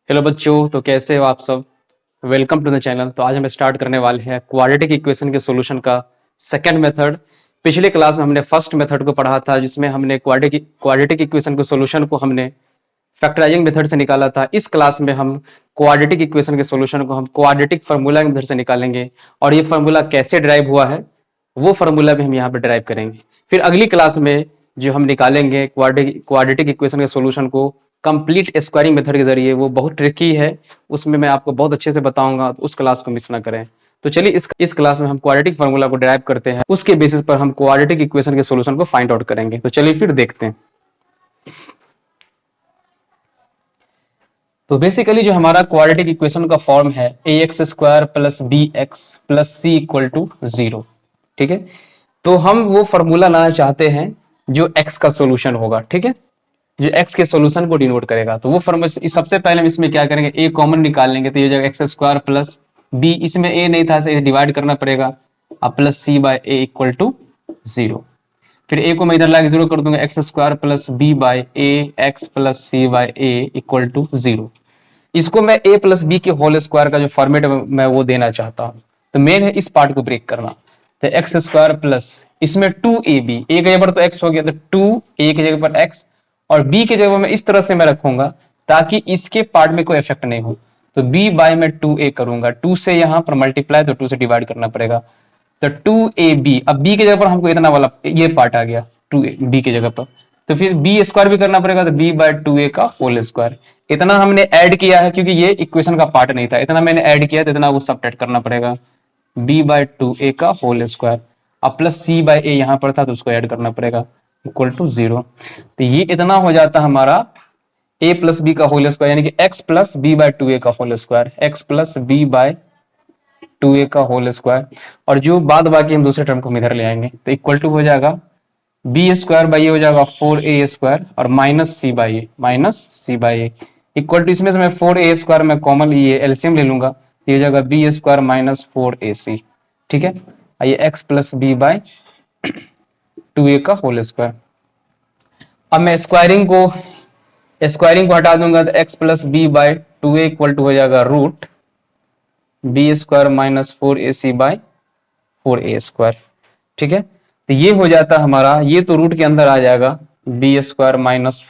Hello बच्चों, तो कैसे हो आप सब। Welcome to the channel. तो आज हम स्टार्ट करने वाले हैं क्वाड्रेटिक इक्वेशन के सॉल्यूशन का सेकंड मेथड। पिछले क्लास में हमने फर्स्ट मेथड को पढ़ा था, जिसमें हमने क्वाड्रेटिक इक्वेशन के सॉल्यूशन को हमने फैक्टराइजिंग मेथड से निकाला था। इस क्लास में हम क्वाड्रेटिक इक्वेशन के सॉल्यूशन को हम क्वाड्रेटिक फार्मूला की मेथड से निकालेंगे, और ये फार्मूला कैसे ड्राइव हुआ है वो फार्मूला भी हम यहाँ पे ड्राइव करेंगे। फिर अगली क्लास में जो हम निकालेंगे क्वाड्रेटिक इक्वेशन के सॉल्यूशन को कंप्लीट स्क्वायरिंग मेथड के जरिए, वो बहुत ट्रिकी है, उसमें मैं आपको बहुत अच्छे से बताऊंगा, तो उस क्लास को मिस ना करें। तो चलिए इस क्लास में हम क्वाड्रेटिक फार्मूला को ड्राइव करते हैं, उसके बेसिस पर हम क्वाड्रेटिक इक्वेशन के सॉल्यूशन को फाइंड आउट करेंगे। तो चलिए फिर देखते हैं। तो बेसिकली जो हमारा क्वाड्रेटिक इक्वेशन का फॉर्म है ax² + bx + c = 0। ठीक है, तो हम वो फॉर्मूला लाना चाहते हैं जो x का सॉल्यूशन होगा। ठीक है, जो x के सॉल्यूशन को डिनोट करेगा। तो वो फॉर्मूला सबसे पहले हम इसमें क्या करेंगे, a कॉमन निकाल लेंगे। तो ये हो जाएगा x² + b, इसमें a नहीं था, इसे डिवाइड करना पड़ेगा, अब +c/a = 0। फिर a को मैं इधर लाके 0 कर दूंगा, x² + b/a x + c/a = 0। इसको मैं a + b के होल स्क्वायर का जो फॉर्मेट मैं वो देना चाहता हूँ। तो मेन है इस पार्ट को ब्रेक करना। तो x² प्लस इसमें 2ab, a की जगह पर तो x हो गया, तो 2a की जगह पर x, और b की जगह मैं इस तरह से मैं रखूंगा ताकि इसके पार्ट में कोई इफेक्ट नहीं हो। तो b/ मैं 2a करूंगा, 2 से यहाँ पर मल्टीप्लाई, तो 2 से डिवाइड करना पड़ेगा। तो 2ab, अब b की जगह पर हमको इतना वाला ये पार्ट आ गया 2a b की जगह पर। तो फिर b² भी करना पड़ेगा, तो b/2a का होल स्क्वायर। इतना हमने ऐड किया है क्योंकि ये इक्वेशन का पार्ट नहीं था, इतना मैंने ऐड किया, तो इतना वो सब्ट्रैक्ट करना पड़ेगा, b/2a का होल स्क्वायर। अब +c/a यहाँ पर था, तो उसको ऐड करना पड़ेगा, = 0। तो ये इतना हो जाता हमारा a + b का होल स्क्वायर, यानी कि x + b/2a का होल स्क्वायर, x + b/2a का होल स्क्वायर। और जो बाद बाकी हम दूसरे टर्म को हम इधर ले आएंगे, तो इक्वल टू हो जाएगा b² हो जाएगा 4a² और -c/a इक्वल टू, इसमें से मैं 4a² में कॉमन ये एलसीएम ले लूंगा, ये हो जाएगा b² - 4ac। ठीक है, ये x + b/2a का होल स्क्वायर। अब मैं स्क्वायरिंग को हटा दूंगा, तो x + b/2a इक्वल टू हो जाएगा b² - 4ac/4a²। ठीक है, तो ये हो जाता हमारा, ये तो रूट के अंदर आ जाएगा, b² -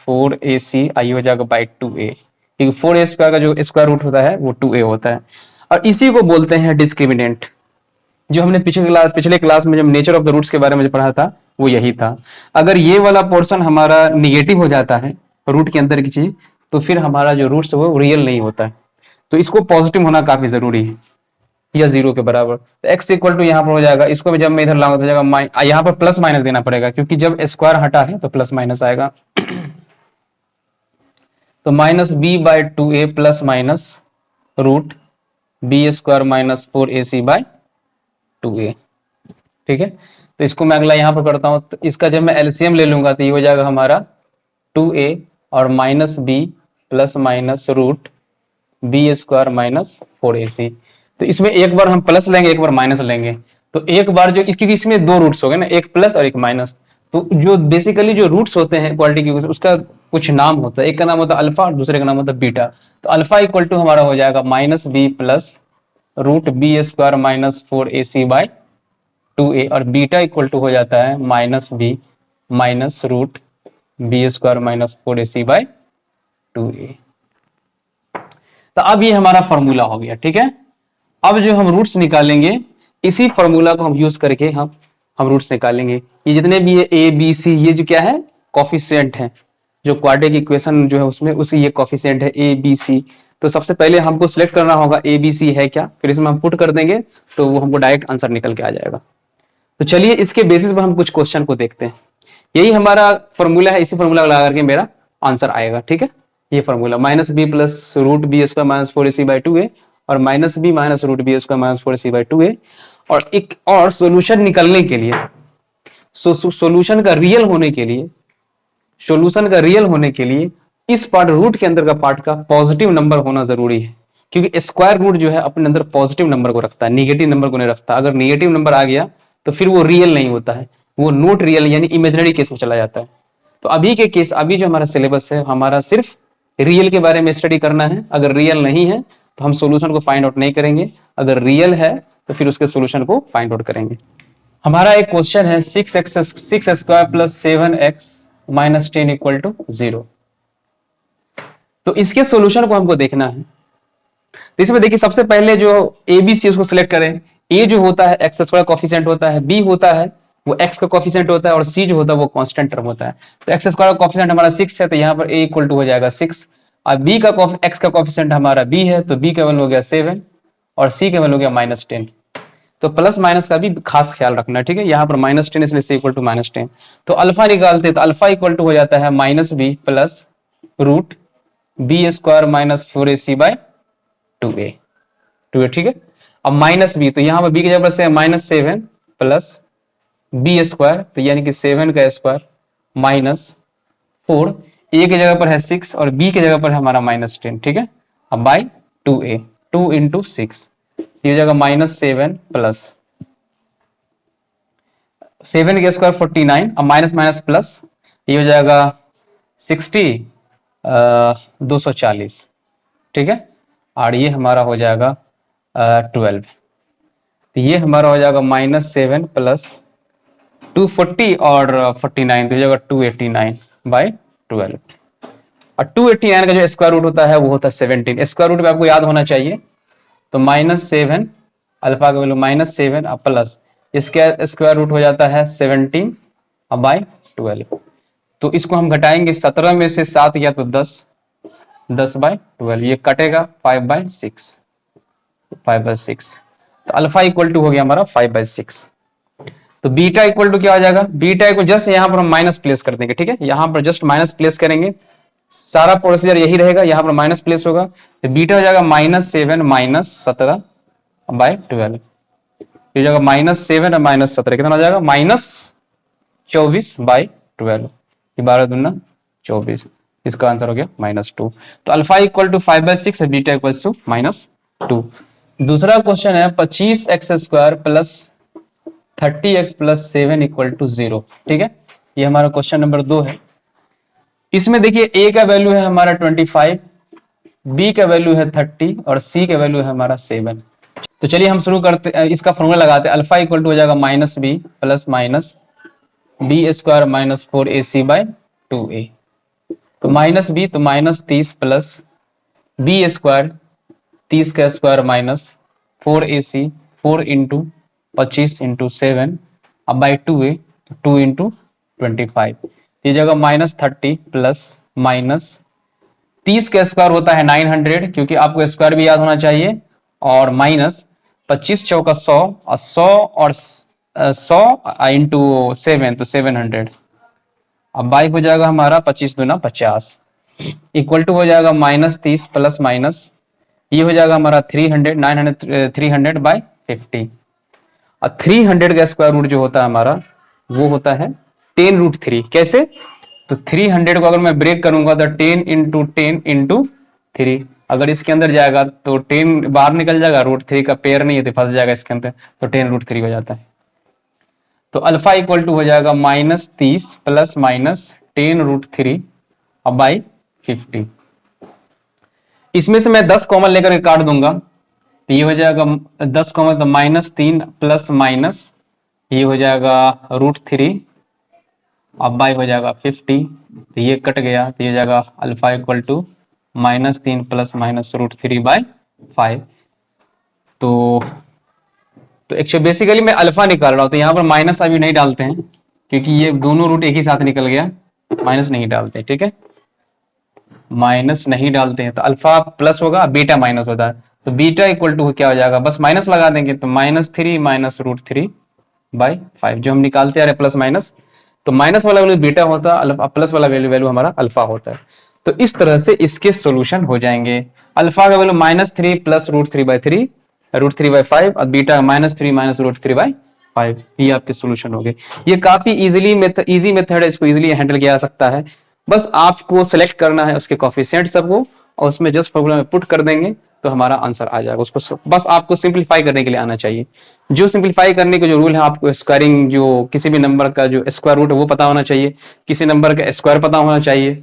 4ac आई हो जाएगा /2a, क्योंकि 4a² का जो स्क्वायर रूट होता है वो 2a होता है। और इसी को बोलते हैं डिस्क्रिमिनेंट। जो हमने पिछले क्लास में जब नेचर ऑफ द रूट्स के बारे में जो पढ़ा था वो यही था। अगर ये वाला पोर्शन हमारा निगेटिव हो जाता है, रूट के अंदर की चीज, तो फिर हमारा जो रूट्स है वो रियल नहीं होता है। तो इसको पॉजिटिव होना काफी जरूरी है, या 0 के बराबर। तो x इक्वल टू यहाँ पर हो जाएगा, इसको जब मैं इधर लाऊंगा तो जाएगा यहाँ पर प्लस माइनस देना पड़ेगा, क्योंकि जब स्क्वायर हटा है तो प्लस माइनस आएगा। तो -b/2a plus minus root b² - 4ac/2a। ठीक है, तो इसको मैं अगला यहाँ पर करता हूँ। तो इसका जब मैं एलसीएम ले लूंगा, तो ये हो जाएगा हमारा 2a और -b plus minus root b² - 4ac। तो इसमें एक बार हम प्लस लेंगे, एक बार माइनस लेंगे। तो एक बार जो, क्योंकि इसमें दो रूट्स हो गए ना, एक प्लस और एक माइनस। तो जो बेसिकली जो रूट्स होते हैं क्वाड्रेटिक इक्वेशन, उसका कुछ नाम होता है, एक का नाम होता है अल्फा और दूसरे का नाम होता है बीटा। तो अल्फा इक्वल टू हमारा हो जाएगा -b plus root b² - 4ac/2a, और बीटा इक्वल टू हो जाता है -b minus root b² - 4ac/2a। तो अब ये हमारा फॉर्मूला हो गया। ठीक है, अब जो हम रूट्स निकालेंगे, इसी फॉर्मूला को हम यूज करके हम रूट्स निकालेंगे। ये जितने भी ये a b c, ये जो क्या है, कॉफिशिएंट है, जो क्वाड्रेटिक इक्वेशन जो है उसमें उसी ये कॉफिशिएंट है a b c। तो सबसे पहले हमको सिलेक्ट करना होगा a b c है क्या, फिर इसमें हम पुट कर देंगे, तो वो हमको डायरेक्ट आंसर निकल के आ जाएगा। तो चलिए इसके बेसिस पर हम कुछ क्वेश्चन को देखते हैं। यही हमारा फॉर्मूला है, इसी फॉर्मूला लगा करके मेरा आंसर आएगा। ठीक है, ये formula -b plus root b² - 4ac/2a और -b minus root b² - 4ac/2a। और एक और सोल्यूशन निकलने के लिए, सोल्यूशन का रियल होने के लिए इस पार्ट रूट के अंदर का पार्ट का पॉजिटिव नंबर होना जरूरी है, क्योंकि स्क्वायर रूट जो है अपने अंदर पॉजिटिव नंबर को रखता है, निगेटिव नंबर को नहीं रखता। अगर निगेटिव नंबर आ गया तो फिर वो रियल नहीं होता है, वो नॉट रियल यानी इमेजिनरी केस में चला जाता है। तो अभी के केस, अभी जो हमारा सिलेबस है, हमारा सिर्फ रियल के बारे में स्टडी करना है। अगर रियल नहीं है तो हम सॉल्यूशन को फाइंड आउट नहीं करेंगे, अगर रियल है तो फिर उसके सॉल्यूशन को फाइंड आउट करेंगे। हमारा एक क्वेश्चन है 6 square plus 7x minus 10 equal to 0। तो इसके सॉल्यूशन को हमको देखना है। तो इसमें देखिए सबसे पहले जो ए बी सी उसको सिलेक्ट करें। ए जो होता है एक्स स्क्वायर कॉफिशिएंट होता है, बी होता है वो एक्स का कॉफिशिएंट होता है, और सी जो होता है वो कांस्टेंट टर्म होता है। तो एक्स स्क्वायर का कॉफिशिएंट हमारा 6 है, तो यहाँ पर ए इक्वल टू हो जाएगा 6। और बी का एक्स का कॉफिशिएंट हमारा बी है, तो बी का वैल्यू हो गया 7 और सी का वैल्यू हो गया -10। तो प्लस माइनस का भी खास ख्याल रखना है, ठीक है। यहाँ पर -10 इसलिए सी इक्वल टू -10। तो अल्फा निकालते हैं, तो अल्फा इक्वल टू हो जाता है -b plus root B square minus 4ac by 2a, ठीक है। अब माइनस बी, तो यहाँ पर बी की जगह पर से -7 प्लस बी स्क्वायर, तो यानी कि 7 का स्क्वायर माइनस 4, ए की जगह पर है 6 और बी की जगह पर है हमारा -10, ठीक है। अब बाय 2a, 2 इंटू 6, ये हो जाएगा -7 प्लस 7 का स्क्वायर 49, अब माइनस माइनस प्लस, ये हो जाएगा 60 240, ठीक है। और ये हमारा हो जाएगा 12, तो ये हमारा हो जाएगा -7 प्लस 240 और 49, तो हो जाएगा 289 बाई 12। और 289 का जो स्क्वायर रूट होता है वो होता है 17। स्क्वायर रूट में आपको याद होना चाहिए। तो -7 अल्फा का वैल्यू -7 और प्लस इसका स्क्वायर रूट हो जाता है 17 बाई 12। तो इसको हम घटाएंगे, 17 में से 7 गया तो 10, 10 बाई 12, ये कटेगा 5/6, 5/6। तो अल्फा इक्वल टू हो गया हमारा 5/6। तो बीटा इक्वल टू क्या हो जाएगा, बीटा को जस्ट यहाँ पर हम माइनस प्लेस कर देंगे, ठीक है। यहाँ पर जस्ट माइनस प्लेस करेंगे, सारा प्रोसीजर यही रहेगा, यहाँ पर माइनस प्लेस होगा, तो बीटा हो जाएगा -7 -17 बाय 12। ये जाएगा -7 और -17 कितना हो जाएगा, -24 बाय 12, 12 दूना 24, इसका आंसर हो गया -2। तो अल्फा इक्वल टू 5/6 और बीटा इक्वल टू -2। दूसरा क्वेश्चन है 25x square plus 30x plus 7 equal to 0, ठीक है। ये हमारा क्वेश्चन नंबर 2 है। इसमें देखिए a का वैल्यू है हमारा 25, b का वैल्यू है 30 और c का वैल्यू है हमारा 7। तो चलिए हम शुरू करते, इसका फॉर्मूला लगाते हैं। अल्फा इक्वल टू हो जाएगा -b plus minus B square minus 4ac by 2a। तो -b तो -30 प्लस बी स्क्वायर 30 का square minus 4ac, 4 into 25 into 7 अब बाई 2a, 2 इंटू 25। ये जगह -30 प्लस -30 का स्क्वायर होता है 900, क्योंकि आपको स्क्वायर भी याद होना चाहिए, और माइनस 25 चौका 100 और 100 और 100 इंटू 7 तो 700। अब बाई हो जाएगा हमारा 25 दूना 50 इक्वल टू हो जाएगा -30 प्लस माइनस ये हो जाएगा हमारा 300, 900 300 बाई 50। और 300 का स्क्वायर रूट जो होता है हमारा वो होता है 10√3। कैसे, तो 300 को अगर मैं ब्रेक करूंगा तो 10 इंटू 10 इंटू 3, अगर इसके अंदर जाएगा तो 10 बाहर निकल जाएगा, √3 का पेयर नहीं है तो फंस जाएगा इसके अंदर, तो 10√3 हो जाता है। तो अल्फा इक्वल टू हो जाएगा -30 प्लस माइनस 10√3 अब बाई 50। इसमें से मैं 10 कॉमन लेकर के काट दूंगा, तो ये हो जाएगा 10 कॉमन तो -3 प्लस माइनस ये हो जाएगा √3 अब बाई हो जाएगा 50, तो ये कट गया, तो ये जाएगा alpha equal to -3 plus minus √3 by 5। तो एक्चुअली बेसिकली मैं अल्फा निकाल रहा हूं, तो यहाँ पर माइनस अभी नहीं डालते हैं क्योंकि ये दोनों रूट एक ही साथ निकल गया, माइनस नहीं डालते, ठीक है, माइनस नहीं डालते हैं। तो अल्फा प्लस होगा, बीटा माइनस होता है, तो बीटा इक्वल टू क्या हो जाएगा, बस माइनस लगा देंगे, तो -3 माइनस √3 बाई 5 जो हम निकालते आ रहे प्लस माइनस, तो माइनस वाला वैल्यू बीटा होता है, प्लस वाला वैल्यू हमारा अल्फा होता है। तो इस तरह से इसके सॉल्यूशन हो जाएंगे। अल्फा का वैल्यू -3 प्लस √3 बाई 3, √3 बाई 5 और बीटा -3 माइनस √3 बाई 5, ये आपके सॉल्यूशन हो गए। ये काफी इजी मेथड है, इसको इजीली हैंडल किया जा सकता है। बस आपको सेलेक्ट करना है उसके कोफिशिएंट सबको और उसमें जस्ट फॉर्मूला में पुट कर देंगे तो हमारा आंसर आ जाएगा। उसको बस आपको सिंपलीफाई करने के लिए आना चाहिए। जो सिंपलीफाई करने के जो रूल है, आपको स्क्वायरिंग, जो किसी भी नंबर का जो स्क्वायर रूट है वो पता होना चाहिए, किसी नंबर का स्क्वायर पता होना चाहिए,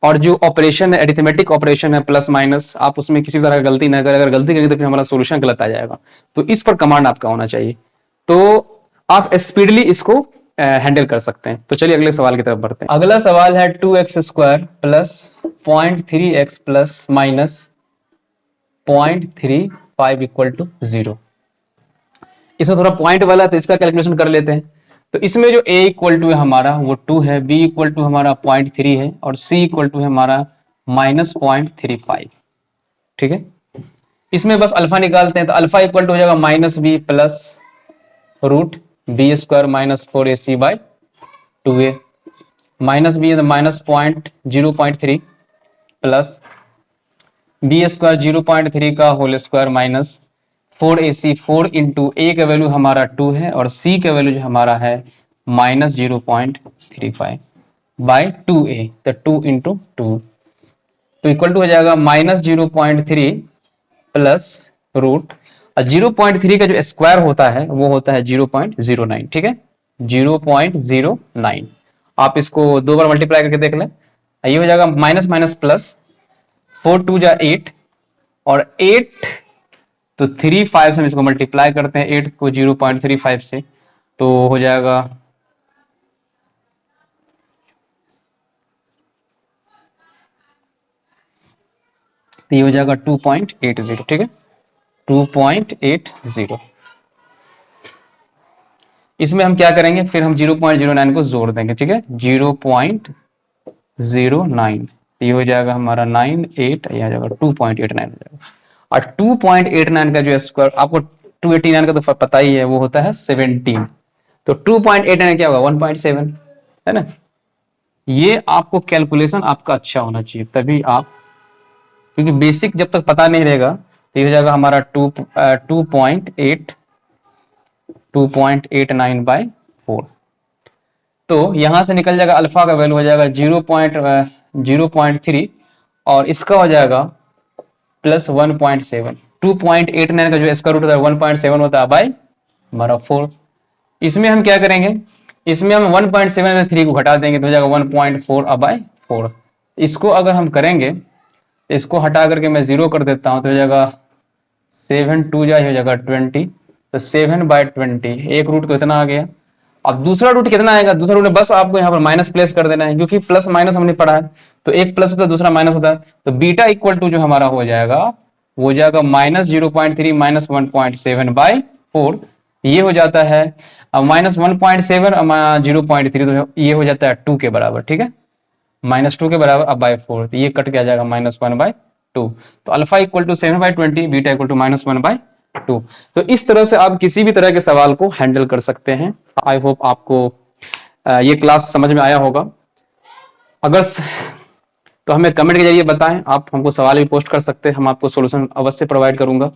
और जो ऑपरेशन है, अरिथमेटिक ऑपरेशन है प्लस माइनस, आप उसमें किसी तरह का गलती ना करें। अगर गलती करेंगे तो फिर हमारा सोल्यूशन गलत आ जाएगा। तो इस पर कमांड आपका होना चाहिए, तो आप स्पीडली इसको हैंडल कर सकते हैं। तो चलिए अगले सवाल की तरफ बढ़ते हैं। अगला सवाल है 2x² plus 0.3x plus minus 0.35 equal to 0। इसमें थोड़ा पॉइंट वाला है तो इसका कैलकुलेशन कर लेते हैं। तो इसमें जो a इक्वल टू है हमारा वो 2 है, b इक्वल टू हमारा 0.3 है और c इक्वल टू है हमारा -0.35। ठीक है, इसमें बस अल्फा निकालते हैं। तो अल्फा इक्वल टू हो जाएगा -b plus root B square minus 4ac by 2a, minus B है तो -0.3 प्लस बी स्क्वायर 0.3 का whole square minus 4ac, 4 into A का वैल्यू हमारा 2 है और c का वैल्यू जो हमारा है -0.35 बाई 2a, तो 2 इंटू 2, तो इक्वल टू हो जाएगा -0.3 प्लस रूट, और 0.3 का जो स्क्वायर होता है वो होता है 0.09। ठीक है, 0.09। आप इसको 2 बार मल्टीप्लाई करके देख लें, ये हो जाएगा माइनस माइनस प्लस, 4 2 जा 8 और 8 तो 3 5 से हम इसको मल्टीप्लाई करते हैं 8 को 0.35 से, तो हो जाएगा तो ये हो जाएगा 2.80। ठीक है, 2.80। इसमें हम क्या करेंगे, फिर हम 0.09 को जोड़ देंगे। ठीक है, 0.09, ये हो जाएगा हमारा 98, ये हो जाएगा 2.89 हो जाएगा। और 2.89 का जो स्क्वायर, आपको 289 का तो पता ही है, वो होता है 17। तो 2.89 क्या होगा 1.7, है ना। ये आपको कैलकुलेशन आपका अच्छा होना चाहिए, तभी आप, क्योंकि बेसिक जब तक पता नहीं रहेगा तो ये हो जाएगा हमारा 2.89 बाई 4। तो यहां से निकल जाएगा अल्फा का वैल्यू हो जाएगा 0.3 और इसका हो जाएगा प्लस 1.7। 2.89 का जो स्क्वायर रूट होता है 1.7 होता है बाई हमारा 4। इसमें हम क्या करेंगे, इसमें हम 1.7 में 3 को घटा देंगे तो हो जाएगा 1.4 बाई 4। इसको अगर हम करेंगे, इसको हटा करके मैं 0 कर देता हूं तो हो जाएगा 7 2 जा हो जाएगा 20, तो 7/20, एक रूट तो इतना आ गया। अब दूसरा रूट कितना आएगा, दूसरा रूट बस आपको यहाँ पर माइनस प्लेस कर देना है, क्योंकि प्लस माइनस हमने पढ़ा है, तो एक प्लस होता है दूसरा माइनस होता है। तो बीटा इक्वल टू जो हमारा हो जाएगा वो हो जाएगा -0.3 माइनस 1.7 बाई 4, ये हो जाता है -1.7 0.3, तो ये हो जाता है 2 के बराबर। ठीक है, -2 के बराबर, अब बाई 4, तो ये कट के आ जाएगा -1/2। तो alpha equal to 7/20, beta equal to -1/2। तो इस तरह से आप किसी भी तरह के सवाल को हैंडल कर सकते हैं। आई होप आपको ये क्लास समझ में आया होगा। अगर तो हमें कमेंट के जरिए बताएं, आप हमको सवाल भी पोस्ट कर सकते हैं, हम आपको सॉल्यूशन अवश्य प्रोवाइड करूंगा।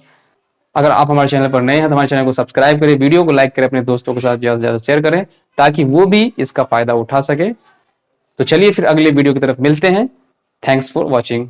अगर आप हमारे चैनल पर नए हैं तो हमारे चैनल को सब्सक्राइब करें, वीडियो को लाइक करें, अपने दोस्तों के साथ ज्यादा से ज्यादा शेयर करें ताकि वो भी इसका फायदा उठा सके। तो चलिए फिर अगले वीडियो की तरफ मिलते हैं। Thanks for watching.